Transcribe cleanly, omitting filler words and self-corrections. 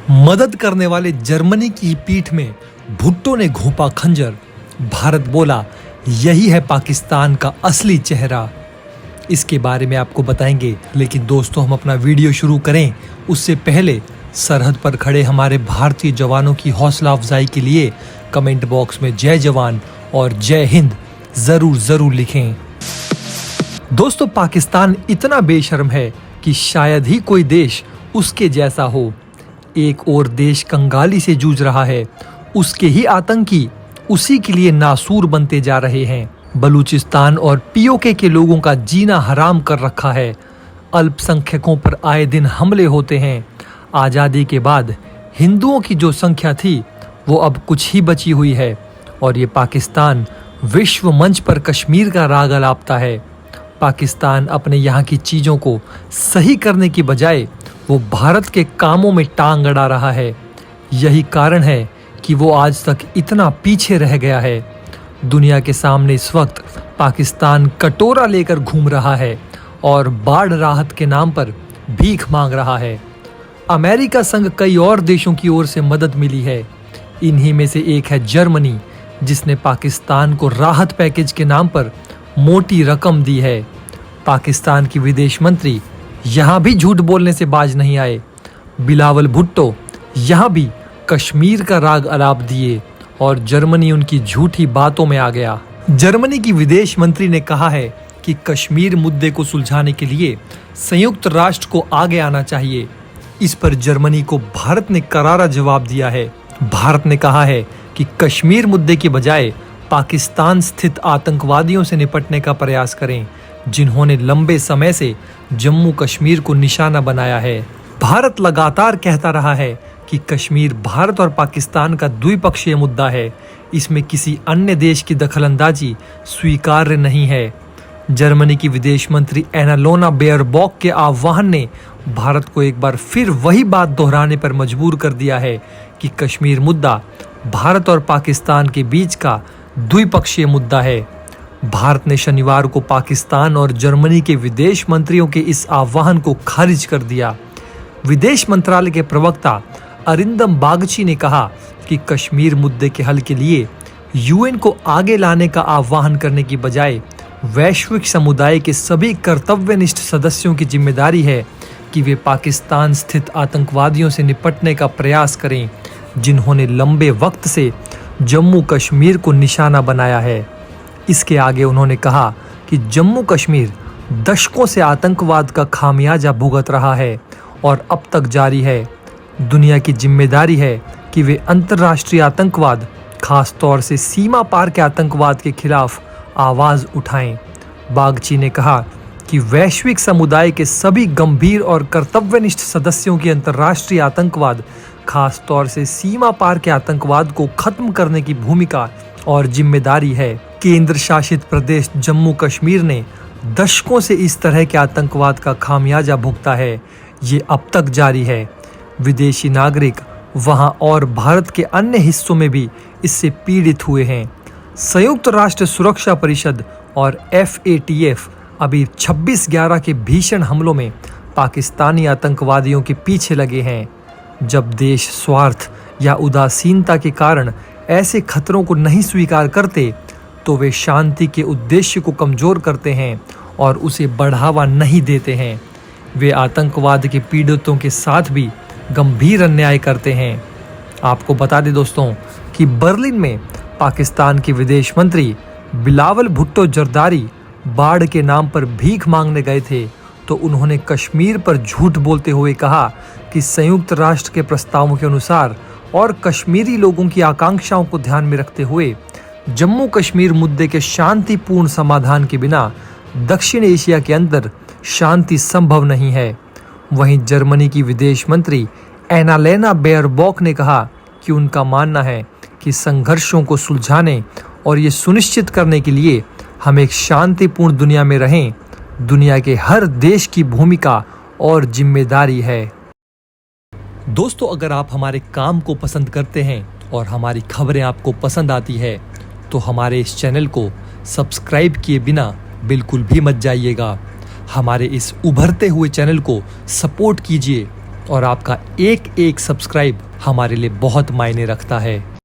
मदद करने वाले जर्मनी की पीठ में भुट्टो ने घोंपा खंजर। भारत बोला यही है पाकिस्तान का असली चेहरा। इसके बारे में आपको बताएंगे, लेकिन दोस्तों हम अपना वीडियो शुरू करें उससे पहले सरहद पर खड़े हमारे भारतीय जवानों की हौसला अफजाई के लिए कमेंट बॉक्स में जय जवान और जय हिंद जरूर लिखें। दोस्तों पाकिस्तान इतना बेशर्म है कि शायद ही कोई देश उसके जैसा हो। एक और देश कंगाली से जूझ रहा है, उसके ही आतंकी उसी के लिए नासूर बनते जा रहे हैं। बलूचिस्तान और पीओके के लोगों का जीना हराम कर रखा है। अल्पसंख्यकों पर आए दिन हमले होते हैं। आज़ादी के बाद हिंदुओं की जो संख्या थी वो अब कुछ ही बची हुई है और ये पाकिस्तान विश्व मंच पर कश्मीर का राग अलापता है। पाकिस्तान अपने यहाँ की चीज़ों को सही करने की बजाय वो भारत के कामों में टांग अड़ा रहा है। यही कारण है कि वो आज तक इतना पीछे रह गया है। दुनिया के सामने इस वक्त पाकिस्तान कटोरा लेकर घूम रहा है और बाढ़ राहत के नाम पर भीख मांग रहा है। अमेरिका संग कई और देशों की ओर से मदद मिली है। इन्हीं में से एक है जर्मनी, जिसने पाकिस्तान को राहत पैकेज के नाम पर मोटी रकम दी है। पाकिस्तान की विदेश मंत्री यहाँ भी झूठ बोलने से बाज नहीं आए। बिलावल भुट्टो यहाँ भी कश्मीर का राग अलाप दिए और जर्मनी उनकी झूठी बातों में आ गया। जर्मनी की विदेश मंत्री ने कहा है कि कश्मीर मुद्दे को सुलझाने के लिए संयुक्त राष्ट्र को आगे आना चाहिए। इस पर जर्मनी को भारत ने करारा जवाब दिया है। भारत ने कहा है कि कश्मीर मुद्दे के बजाय पाकिस्तान स्थित आतंकवादियों से निपटने का प्रयास करें, जिन्होंने लंबे समय से जम्मू कश्मीर को निशाना बनाया है। भारत लगातार कहता रहा है कि कश्मीर भारत और पाकिस्तान का द्विपक्षीय मुद्दा है। इसमें किसी अन्य देश की दखलंदाजी स्वीकार्य नहीं है। जर्मनी की विदेश मंत्री एनालोना बेयरबॉक के आह्वान ने भारत को एक बार फिर वही बात दोहराने पर मजबूर कर दिया है कि कश्मीर मुद्दा भारत और पाकिस्तान के बीच का द्विपक्षीय मुद्दा है। भारत ने शनिवार को पाकिस्तान और जर्मनी के विदेश मंत्रियों के इस आह्वान को खारिज कर दिया। विदेश मंत्रालय के प्रवक्ता अरिंदम बागची ने कहा कि कश्मीर मुद्दे के हल के लिए यूएन को आगे लाने का आह्वान करने की बजाय वैश्विक समुदाय के सभी कर्तव्यनिष्ठ सदस्यों की जिम्मेदारी है कि वे पाकिस्तान स्थित आतंकवादियों से निपटने का प्रयास करें, जिन्होंने लंबे वक्त से जम्मू कश्मीर को निशाना बनाया है। इसके आगे उन्होंने कहा कि जम्मू कश्मीर दशकों से आतंकवाद का खामियाजा भुगत रहा है और अब तक जारी है। दुनिया की जिम्मेदारी है कि वे अंतर्राष्ट्रीय आतंकवाद, खास तौर से सीमा पार के आतंकवाद के खिलाफ आवाज़ उठाएं। बागची ने कहा कि वैश्विक समुदाय के सभी गंभीर और कर्तव्यनिष्ठ सदस्यों की अंतर्राष्ट्रीय आतंकवाद, खास तौर से सीमा पार के आतंकवाद को खत्म करने की भूमिका और जिम्मेदारी है। केंद्र शासित प्रदेश जम्मू कश्मीर ने दशकों से इस तरह के आतंकवाद का खामियाजा भुगता है। ये अब तक जारी है। विदेशी नागरिक वहां और भारत के अन्य हिस्सों में भी इससे पीड़ित हुए हैं। संयुक्त राष्ट्र सुरक्षा परिषद और FATF अभी 26/11 के भीषण हमलों में पाकिस्तानी आतंकवादियों के पीछे लगे हैं। जब देश स्वार्थ या उदासीनता के कारण ऐसे खतरों को नहीं स्वीकार करते तो वे शांति के उद्देश्य को कमजोर करते हैं और उसे बढ़ावा नहीं देते हैं। वे आतंकवाद के पीड़ितों के साथ भी गंभीर अन्याय करते हैं। आपको बता दें दोस्तों कि बर्लिन में पाकिस्तान के विदेश मंत्री बिलावल भुट्टो जरदारी बाढ़ के नाम पर भीख मांगने गए थे तो उन्होंने कश्मीर पर झूठ बोलते हुए कहा कि संयुक्त राष्ट्र के प्रस्तावों के अनुसार और कश्मीरी लोगों की आकांक्षाओं को ध्यान में रखते हुए जम्मू कश्मीर मुद्दे के शांतिपूर्ण समाधान के बिना दक्षिण एशिया के अंदर शांति संभव नहीं है। वहीं जर्मनी की विदेश मंत्री एनालेना बेयरबॉक ने कहा कि उनका मानना है कि संघर्षों को सुलझाने और ये सुनिश्चित करने के लिए हम एक शांतिपूर्ण दुनिया में रहें, दुनिया के हर देश की भूमिका और जिम्मेदारी है। दोस्तों अगर आप हमारे काम को पसंद करते हैं और हमारी खबरें आपको पसंद आती है तो हमारे इस चैनल को सब्सक्राइब किए बिना बिल्कुल भी मत जाइएगा। हमारे इस उभरते हुए चैनल को सपोर्ट कीजिए और आपका एक एक सब्सक्राइब हमारे लिए बहुत मायने रखता है।